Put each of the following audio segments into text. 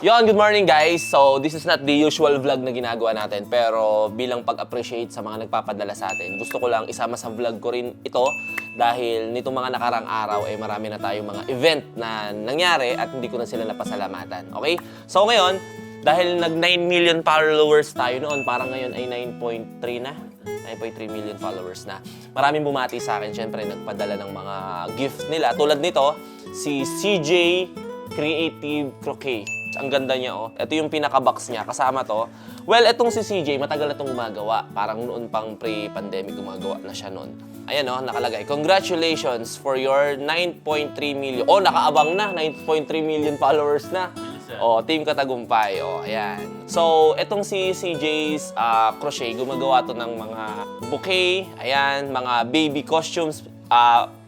Yon, good morning guys. So, this is not the usual vlog na ginagawa natin, pero bilang pag-appreciate sa mga nagpapadala sa atin, gusto ko lang isama sa vlog ko rin ito dahil nitong mga nakarang araw ay marami na tayong mga event na nangyari at hindi ko na sila napasalamatan. Okay? So, ngayon, dahil nag 9 million followers tayo noon, parang ngayon ay 9.3 na. 9.3 million followers na. Maraming bumati sa akin, syempre, nagpadala ng mga gift nila. Tulad nito, si CJ Creative Croquet. Ang ganda niya, oh. Ito yung pinaka-box niya. Kasama to. Well, itong si CJ, matagal na itong gumagawa. Parang noon pang pre-pandemic gumagawa na siya noon. Ayan, oh, nakalagay. Congratulations for your 9.3 million. Oh, nakaabang na. 9.3 million followers na. Oh, Team Katagumpay. Oh, ayan. So, itong si CJ's Crochet, gumagawa to ng mga bouquet. Ayan, mga baby costumes.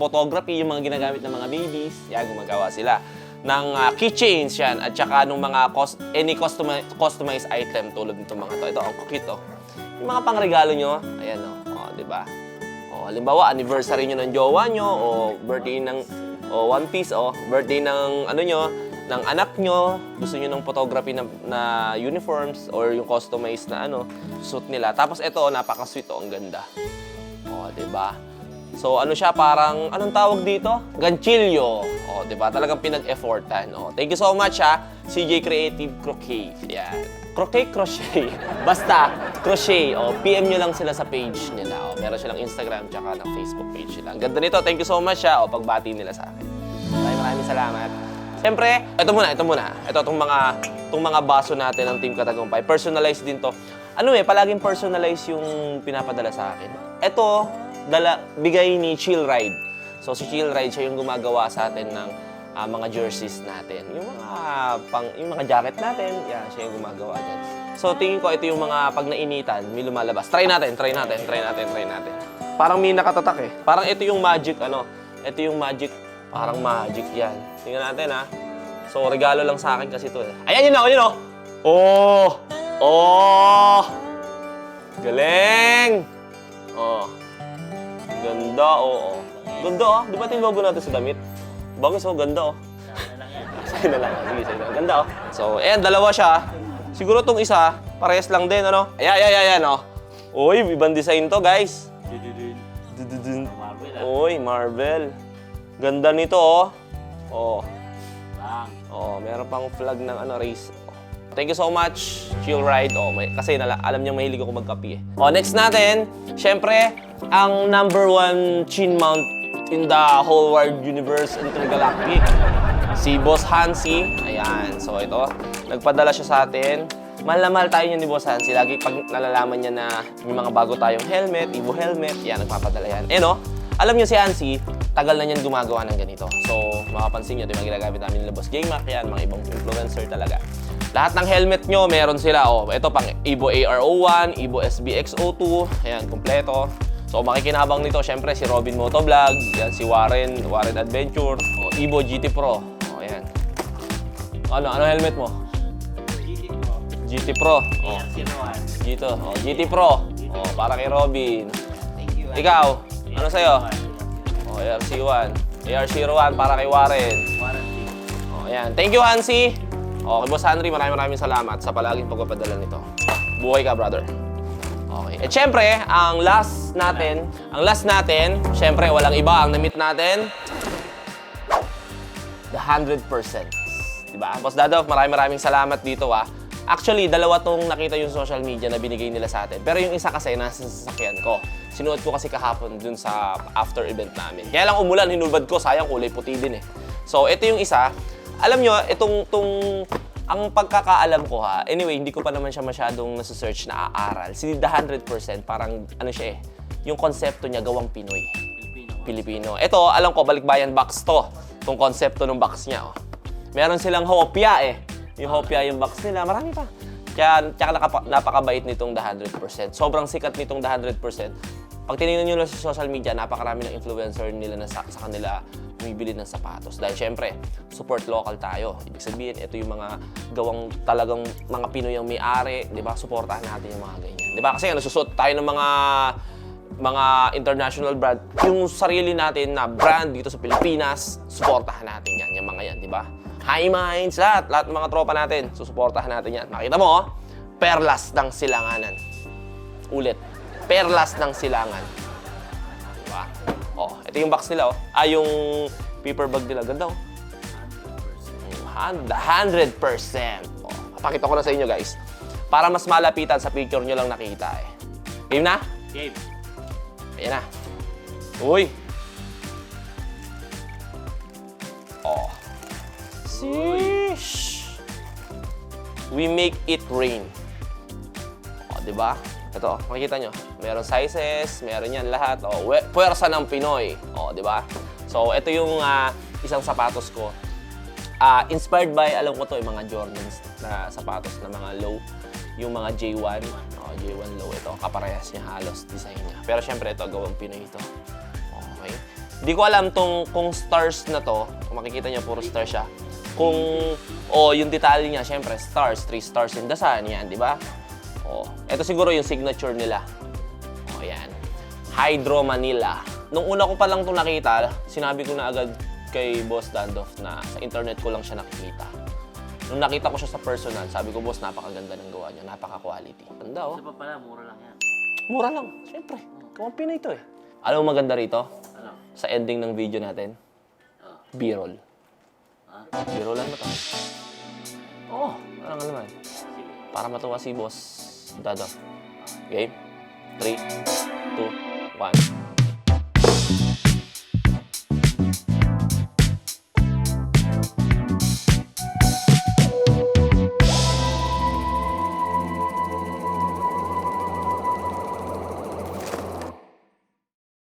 Photography, yung mga ginagamit ng mga babies. Yan, gumagawa sila ng keychains yan at saka ng mga customized item tulad nito mga to. Ito, ang cute, oh. Yung mga pangregalo nyo, ayan, oh, di ba? Oh, halimbawa, anniversary nyo ng jowa nyo o birthday ng One Piece, birthday ng ano nyo, ng anak nyo, gusto nyo ng photography na uniforms or yung customized na suit nila. Tapos ito, napaka-sweet, ang ganda. Oh, di ba? So, ano siya, parang, anong tawag dito? Ganchillo. O, di ba? Talagang pinag-effortan. O, thank you so much, CJ Creative Croquet. Yan. Crochet. Basta, crochet. O, PM nyo lang sila sa page nila. O, meron silang Instagram tsaka ng Facebook page nila. Ang ganda nito. Thank you so much, O, pagbati nila sa akin. Maraming salamat. Siyempre, ito muna. Itong mga baso natin ng Team Katagumpay. Personalized din to. Palaging personalized yung pinapadala sa akin. Ito, bigay ni Chill Ride. So si Chill Ride, siya yung gumagawa sa atin ng mga jerseys natin. Yung mga jacket natin, yan, siya yung gumagawa dyan. So tingin ko ito yung mga pag nainitan, may lumalabas. Try natin. Parang may nakatatak eh. Parang ito yung magic, ito yung magic, parang magic yan. Tingnan natin So regalo lang sa akin kasi ito eh. Ayan yun. Oh! Galing! Oh. Ganda, oo. Ganda, Di ba ito yung logo natin sa damit? Bagos, ganda, Sa'yo na lang. Sige, sa'yo na lang. Ganda, So, ayan, dalawa siya. Siguro itong isa, parehas lang din, Ayan, Uy, ibang design to, guys. Uy, Marvel. Ganda nito, meron pang flag ng race. Thank you so much, Chill Ride. Kasi alam niyo mahilig ako magkape. Next natin, syempre, ang #1 chin mount in the whole wide universe intergalactic. Si Boss Hansi. Ayan. So ito, nagpadala siya sa atin. Mahal na mahal tayo niyan ni Boss Hansi. Lagi pag nalalaman niya na may mga bago tayong helmet, Evo helmet, yan, nagpapadala yan. Alam niyo si Hansi, tagal na niyan gumagawa ng ganito. So, makapansin niyo, ito yung ginagamit namin nila Boss J-Mac, yan, mga ibang influencer talaga. Lahat ng helmet nyo, meron sila. Ito pang Evo AR01, Evo SBX02. Ayan, kumpleto. So, makikinabang nito, syempre, si Robin Motovlog. Yan, si Warren Adventure. Evo GT Pro. Ayan. Ano helmet mo? GT Pro. GT Pro. Para kay Robin. Thank you. Ikaw, ano sa'yo? ARC1. ARC01 para kay Warren. Ayan. Thank you, Hansi. Okay, Boss Henry, maraming salamat sa palaging pagpapadala nito. Buhay ka, brother. Okay. At syempre, ang last natin, syempre, walang iba. Ang na-meet natin, the 100%. Diba? Boss Dadov, maraming salamat dito, Actually, dalawa tong nakita yung social media na binigay nila sa atin. Pero yung isa kasi, nasa sasakyan ko. Sinuot ko kasi kahapon dun sa after event namin. Kaya lang umulan, hinubad ko, sayang kulay puti din eh. So, ito yung isa. Alam nyo, ang pagkakaalam ko anyway, hindi ko pa naman siya masyadong nasa-search na aaral. Si The 100%, parang siya yung konsepto niya gawang Pinoy. Pilipino. Ito, alam ko, balikbayan box to. Itong konsepto ng box niya, Meron silang hopya Yung hopya yung box nila, marami pa. Kaya napakabait nitong The 100%. Sobrang sikat nitong The 100%. Pag tinignan nyo lang sa social media, napakarami ng influencer nila na sa kanila bumibili ng sapatos. Dahil syempre, support local tayo. Ibig sabihin, ito yung mga gawang talagang mga Pinoy ang may-ari. Di ba? Supportahan natin yung mga ganyan. Di ba? Kasi nasusuot tayo ng mga international brand. Yung sarili natin na brand dito sa Pilipinas, supportahan natin yan. Yung mga yan, di ba? High Minds, lahat ng mga tropa natin. Susuportahan natin yan. Makita mo, oh, Perlas ng Silanganan. Ulit, Perlas ng Silangan. Diba? Oh, ito yung box nila, oh. Yung paper bag nila. Ganda, oh. 100%. Oh, papakita ko na sa inyo, guys. Para mas malapitan sa picture nyo lang nakita, eh. Game na? Game. Ayan na. Uy! Oh. Sheesh! We make it rain. Oh, di ba? Ito, makikita nyo. Meron sizes, meron yan lahat. Oh, puwersa ng Pinoy. Oh, di ba? So, ito yung isang sapatos ko. Inspired by, alam ko to, yung mga Jordans na sapatos na mga low. Yung mga J1. Oh, J1 low ito. Kaparehas niya halos design niya. Pero syempre ito, gawang Pinoy ito. Okay. Hindi ko alam kung stars na to. Kung makikita niyo, puro stars siya. Kung, yung detalye niya, syempre, stars. 3 stars in the sun. Yan, di ba? Oh, ito siguro yung signature nila. Oh, yan. Hydro Manila. Nung una ko pa lang itong nakita, sinabi ko na agad kay Boss Dandoff na sa internet ko lang siya nakikita. Nung nakita ko siya sa personal, sabi ko, boss, napakaganda ng gawa niya. Napaka-quality. Ganda, oh. Isa pa pala, mura lang yan. Mura lang. Siyempre. Gawang Pinoy ito, eh. Alam mo maganda rito? Ano? Sa ending ng video natin, B-roll. B-rollan mo to. Oo, parang naman. Para matuwa si Boss Dandoff. Game? 3, 2, 1.